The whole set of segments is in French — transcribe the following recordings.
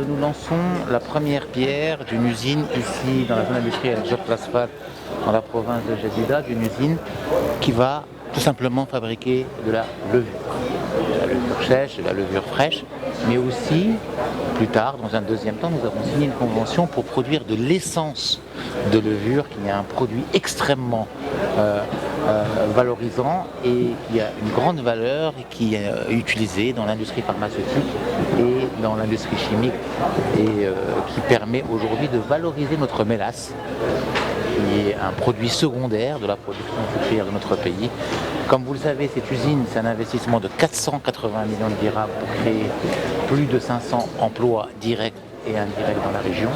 Nous lançons la première pierre d'une usine ici dans la zone industrielle Job Lasfal, dans la province de Jadida, d'une usine qui va tout simplement fabriquer de la levure. De la levure sèche, de la levure fraîche, mais aussi, plus tard, dans un deuxième temps, nous avons signé une convention pour produire de l'essence de levure, qui est un produit extrêmement valorisant et qui a une grande valeur et qui est utilisé dans l'industrie pharmaceutique et dans l'industrie chimique et qui permet aujourd'hui de valoriser notre mélasse, qui est un produit secondaire de la production sucrière de notre pays. Comme vous le savez, cette usine, c'est un investissement de 480 millions de dirhams pour créer plus de 500 emplois directs et indirects dans la région.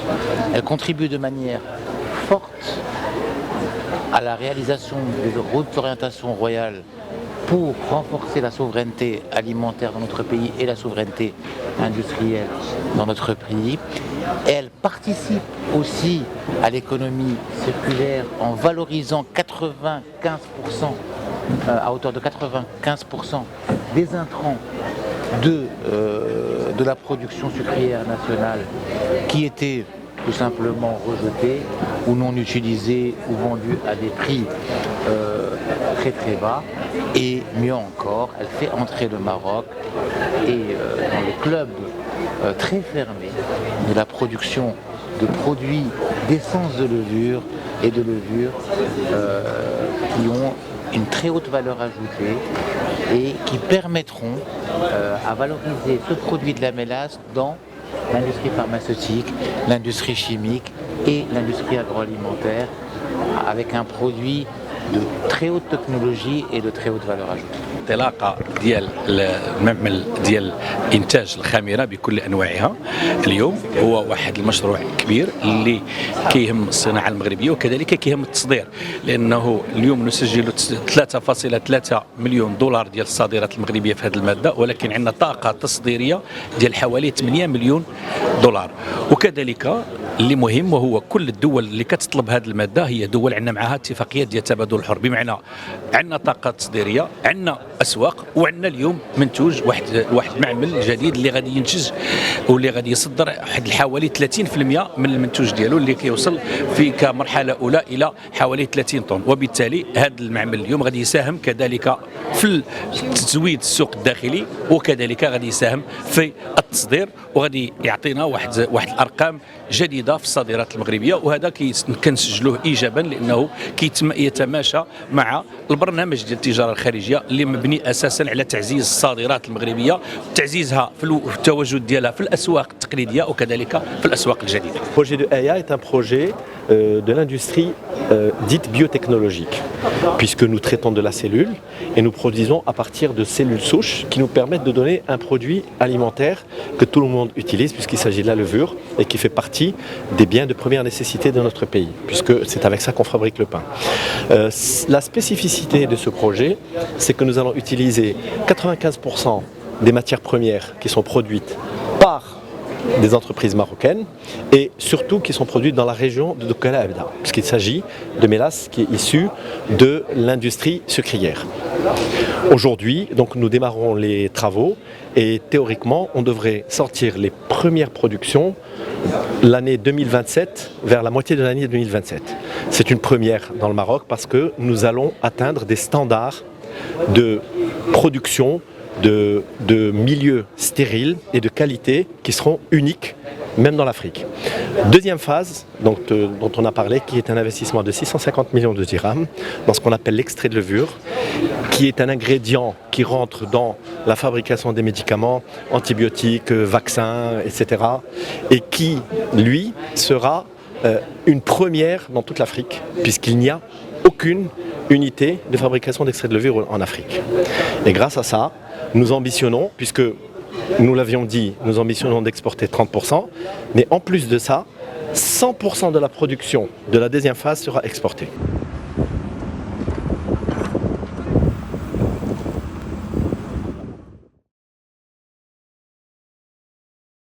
Elle contribue de manière forte à la réalisation des routes d'orientation royale pour renforcer la souveraineté alimentaire dans notre pays et la souveraineté industrielle dans notre pays. Elle participe aussi à l'économie circulaire en valorisant 95%, à hauteur de 95% des intrants de la production sucrière nationale qui étaient tout simplement rejetés ou non utilisés ou vendus à des prix très très bas. Et mieux encore, elle fait entrer le Maroc dans le club très fermé de la production de produits d'essence de levure et de levure qui ont une très haute valeur ajoutée et qui permettront à valoriser ce produit de la mélasse dans l'industrie pharmaceutique, l'industrie chimique et l'industrie agroalimentaire avec un produit de très haute technologie et de très haute valeur ajoutée. الانطلاقه ديال المعمل ديال انتاج الخميره بكل انواعها اليوم هو واحد المشروع كبير اللي كيهم الصناعه المغربيه وكذلك كيهم التصدير، لانه اليوم نسجل 3.3 مليون دولار ديال الصادرات المغربيه في هذه الماده، ولكن عندنا طاقه تصديريه ديال حوالي 8 مليون دولار. وكذلك اللي مهم وهو كل الدول اللي كتطلب هذه الماده هي دول عندنا معها اتفاقيات ديال تبادل الحر، بمعنى عندنا طاقه تصديريه، عندنا اسواق، وعندنا اليوم منتوج واحد معمل جديد اللي غادي ينتج واللي غادي يصدر واحد حوالي 30% من المنتوج ديالو اللي كيوصل في كمرحله اولى الى حوالي 30 طن. وبالتالي هذا المعمل اليوم غادي يساهم كذلك في تزويد السوق الداخلي وكذلك غادي يساهم في التصدير وغادي يعطينا واحد الارقام جديده في الصادرات المغربيه، وهذا كنسجلوه ايجابا لانه يتماشى مع البرنامج ديال التجاره الخارجيه اللي مبني اساسا على تعزيز الصادرات المغربيه، تعزيزها في التواجد ديالها في الاسواق التقليديه وكذلك في الاسواق الجديده. Le projet de Aya est un projet de l'industrie dite biotechnologique, puisque nous traitons de la cellule et nous produisons à partir de cellules souches qui nous permettent de donner un produit alimentaire que tout le monde utilise, puisqu'il s'agit de la levure et qui fait partie des biens de première nécessité de notre pays, puisque c'est avec ça qu'on fabrique le pain. La spécificité de ce projet, c'est que nous allons utiliser 95% des matières premières qui sont produites par des entreprises marocaines et surtout qui sont produites dans la région de Doukkala Abda, puisqu'il s'agit de mélasse qui est issue de l'industrie sucrière. Aujourd'hui, donc, nous démarrons les travaux et théoriquement on devrait sortir les premières productions l'année 2027, vers la moitié de l'année 2027. C'est une première dans le Maroc parce que nous allons atteindre des standards de production de milieux stériles et de qualité qui seront uniques même dans l'Afrique. Deuxième phase dont on a parlé, qui est un investissement de 650 millions de dirhams dans ce qu'on appelle l'extrait de levure, qui est un ingrédient qui rentre dans la fabrication des médicaments, antibiotiques, vaccins, etc. et qui, lui, sera une première dans toute l'Afrique, puisqu'il n'y a aucune unité de fabrication d'extrait de levure en Afrique. Et grâce à ça, nous ambitionnons, puisque nous l'avions dit, nous ambitionnons d'exporter 30%, mais en plus de ça, 100% de la production de la deuxième phase sera exportée.